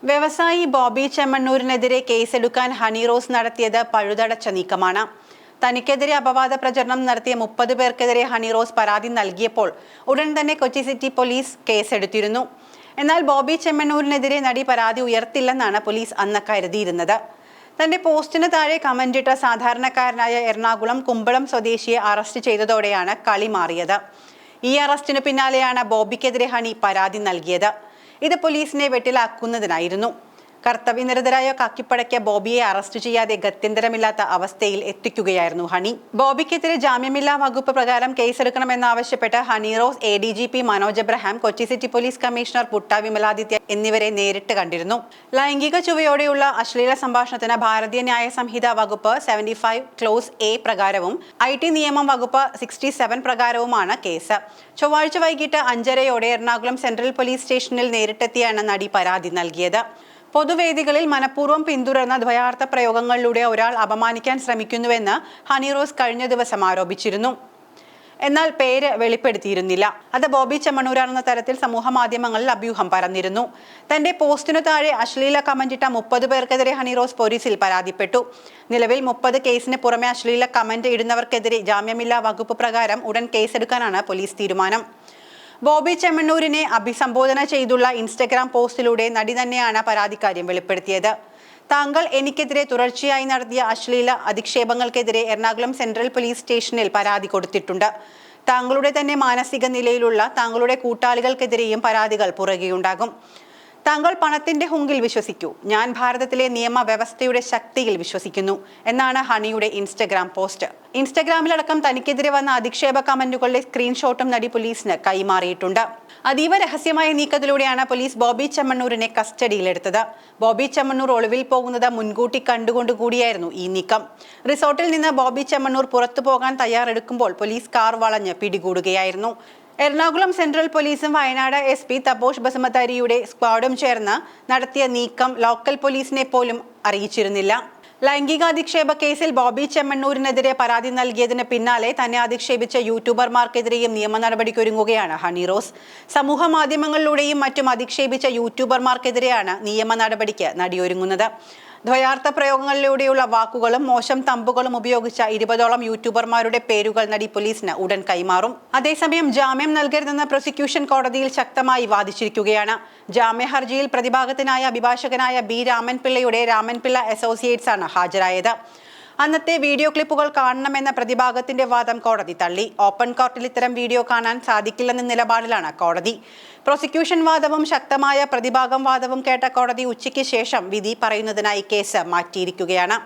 വ്യവസായി ബോബി ചെമ്മണ്ണൂരിനെതിരെ കേസെടുക്കാൻ ഹണി റോസ് നടത്തിയത് പഴുതടച്ച നീക്കമാണ്. തനിക്കെതിരെ അപവാദ പ്രചരണം നടത്തിയ 30 പേർക്കെതിരെ ഹണി റോസ് പരാതി നൽകിയപ്പോൾ ഉടൻ തന്നെ കൊച്ചി സിറ്റി പോലീസ് കേസെടുത്തിരുന്നു. എന്നാൽ ബോബി ചെമ്മണ്ണൂരിനെതിരെ നടി പരാതി ഉയർത്തില്ലെന്നാണ് പോലീസ് അന്ന് കരുതിയിരുന്നത്. തന്റെ പോസ്റ്റിന് താഴെ കമന്റിട്ട സാധാരണക്കാരനായ എറണാകുളം കുമ്പളം സ്വദേശിയെ അറസ്റ്റ് ചെയ്തതോടെയാണ് കളി മാറിയത്. ഈ അറസ്റ്റിന് പിന്നാലെയാണ് ബോബിക്കെതിരെ ഹണി പരാതി നൽകിയത്. ഇത് പോലീസിനെ വെട്ടിലാക്കുന്നതിനായിരുന്നു. കർത്തവ്യനിരതരായ കാക്കിപ്പടയ്ക്ക് ബോബിയെ അറസ്റ്റ് ചെയ്യാതെ ഗത്യന്തരമില്ലാത്ത അവസ്ഥയിൽ എത്തിക്കുകയായിരുന്നു ഹണി. ബോബിക്കെതിരെ ജാമ്യമില്ലാ വകുപ്പ് പ്രകാരം കേസെടുക്കണമെന്നാവശ്യപ്പെട്ട് Honey Rose, ADGP Manoj Abraham, Kochi city police commissioner Putta Vimaladitya എന്നിവരെ നേരിട്ട് കണ്ടിരുന്നു. ലൈംഗിക ചുവയോടെയുള്ള അശ്ലീല സംഭാഷണത്തിന് ഭാരതീയ ന്യായ സംഹിത വകുപ്പ് 75 ക്ലോസ് A പ്രകാരവും IT നിയമം വകുപ്പ് 67 പ്രകാരവുമാണ് കേസ്. ചൊവ്വാഴ്ച വൈകിട്ട് 5:30 എറണാകുളം സെൻട്രൽ പോലീസ് സ്റ്റേഷനിൽ നേരിട്ടെത്തിയാണ് നടി പരാതി നൽകിയത്. പൊതുവേദികളിൽ മനഃപൂർവ്വം പിന്തുടർന്ന ദ്വയാർത്ഥ പ്രയോഗങ്ങളിലൂടെ ഒരാൾ അപമാനിക്കാൻ ശ്രമിക്കുന്നുവെന്ന് ഹണി റോസ് കഴിഞ്ഞ ദിവസം ആരോപിച്ചിരുന്നു. എന്നാൽ പേര് വെളിപ്പെടുത്തിയിരുന്നില്ല. അത് ബോബി ചെമ്മണ്ണൂരാണെന്ന തരത്തിൽ സമൂഹ മാധ്യമങ്ങളിൽ അഭ്യൂഹം പരന്നിരുന്നു. തന്റെ പോസ്റ്റിനു താഴെ അശ്ലീല കമന്റിട്ട 30 പേർക്കെതിരെ ഹണി റോസ് പോലീസിൽ പരാതിപ്പെട്ടു. നിലവിൽ 30 കേസിന് പുറമെ അശ്ലീല കമന്റ് ഇടുന്നവർക്കെതിരെ ജാമ്യമില്ലാ വകുപ്പ് പ്രകാരം ഉടൻ കേസെടുക്കാനാണ് പോലീസ് തീരുമാനം. ബോബി ചെമ്മണ്ണൂരിനെ അഭിസംബോധന ചെയ്തുള്ള ഇൻസ്റ്റഗ്രാം പോസ്റ്റിലൂടെ നടി തന്നെയാണ് പരാതിക്കാര്യം വെളിപ്പെടുത്തിയത്. താങ്കൾ എനിക്കെതിരെ തുടർച്ചയായി നടത്തിയ അശ്ലീല അധിക്ഷേപങ്ങൾക്കെതിരെ എറണാകുളം സെൻട്രൽ പോലീസ് സ്റ്റേഷനിൽ പരാതി കൊടുത്തിട്ടുണ്ട്. താങ്കളുടെ തന്നെ മാനസിക നിലയിലുള്ള താങ്കളുടെ കൂട്ടാളികൾക്കെതിരെയും പരാതികൾ പുറകെയുണ്ടാകും. താങ്കൾ പണത്തിന്റെ ഹുങ്കിൽ വിശ്വസിക്കൂ, ഞാൻ ഭാരതത്തിലെ നിയമവ്യവസ്ഥയുടെ ശക്തിയിൽ വിശ്വസിക്കുന്നു എന്നാണ് ഹണിയുടെ ഇൻസ്റ്റഗ്രാം പോസ്റ്റ്. ഇൻസ്റ്റഗ്രാമിലടക്കം തനിക്കെതിരെ വന്ന അധിക്ഷേപ കമന്റുകളുടെ സ്ക്രീൻഷോട്ടും നടി പോലീസിന് കൈമാറിയിട്ടുണ്ട്. അതീവ രഹസ്യമായ നീക്കത്തിലൂടെയാണ് പോലീസ് ബോബി ചെമ്മണ്ണൂരിനെ കസ്റ്റഡിയിലെടുത്തത്. ബോബി ചെമ്മണ്ണൂർ ഒളിവിൽ പോകുന്നത് മുൻകൂട്ടി കണ്ടുകൊണ്ടുകൂടിയായിരുന്നു ഈ നീക്കം. റിസോർട്ടിൽ നിന്ന് ബോബി ചെമ്മണ്ണൂർ പുറത്തു പോകാൻ തയ്യാറെടുക്കുമ്പോൾ പോലീസ് കാർ വളഞ്ഞ് പിടികൂടുകയായിരുന്നു. എറണാകുളം സെൻട്രൽ പോലീസും വയനാട് SP തപോഷ് ബസുമതാരിയുടെ സ്ക്വാഡും ചേർന്ന് നടത്തിയ നീക്കം ലോക്കൽ പോലീസിനെ പോലും അറിയിച്ചിരുന്നില്ല. ലൈംഗികാധിക്ഷേപ കേസിൽ ബോബി ചെമ്മണ്ണൂരിനെതിരെ പരാതി നൽകിയതിന് പിന്നാലെ തന്നെ അധിക്ഷേപിച്ച യൂട്യൂബർമാർക്കെതിരെയും നിയമ നടപടിക്കൊരുങ്ങുകയാണ് ഹണി റോസ്. സമൂഹ മാധ്യമങ്ങളിലൂടെയും മറ്റും അധിക്ഷേപിച്ച യൂട്യൂബർമാർക്കെതിരെയാണ് നിയമ നടപടിക്ക് നടിയൊരുങ്ങുന്നത്. ദ്വയാർത്ഥ പ്രയോഗങ്ങളിലൂടെയുള്ള വാക്കുകളും മോശം തമ്പുകളും ഉപയോഗിച്ച 20ഓളം യൂട്യൂബർമാരുടെ പേരുകൾ നടി പോലീസിന് ഉടൻ കൈമാറും. അതേസമയം ജാമ്യം നൽകരുതെന്ന് പ്രോസിക്യൂഷൻ കോടതിയിൽ ശക്തമായി വാദിച്ചിരിക്കുകയാണ്. ജാമ്യ ഹർജിയിൽ പ്രതിഭാഗത്തിനായ അഭിഭാഷകനായ B രാമൻപിള്ളയുടെ രാമൻപിള്ള അസോസിയേറ്റ്സ് ആണ് ഹാജരായത്. അന്നത്തെ വീഡിയോ ക്ലിപ്പുകൾ കാണണമെന്ന പ്രതിഭാഗത്തിന്റെ വാദം കോടതി തള്ളി. ഓപ്പൺ കോർട്ടിൽ ഇത്തരം വീഡിയോ കാണാൻ സാധിക്കില്ലെന്ന നിലപാടിലാണ് കോടതി. പ്രോസിക്യൂഷൻ വാദവും ശക്തമായ പ്രതിഭാഗം വാദവും കേട്ട കോടതി ഉച്ചയ്ക്ക് ശേഷം വിധി പറയുന്നതിനായി കേസ് മാറ്റിയിരിക്കുകയാണ്.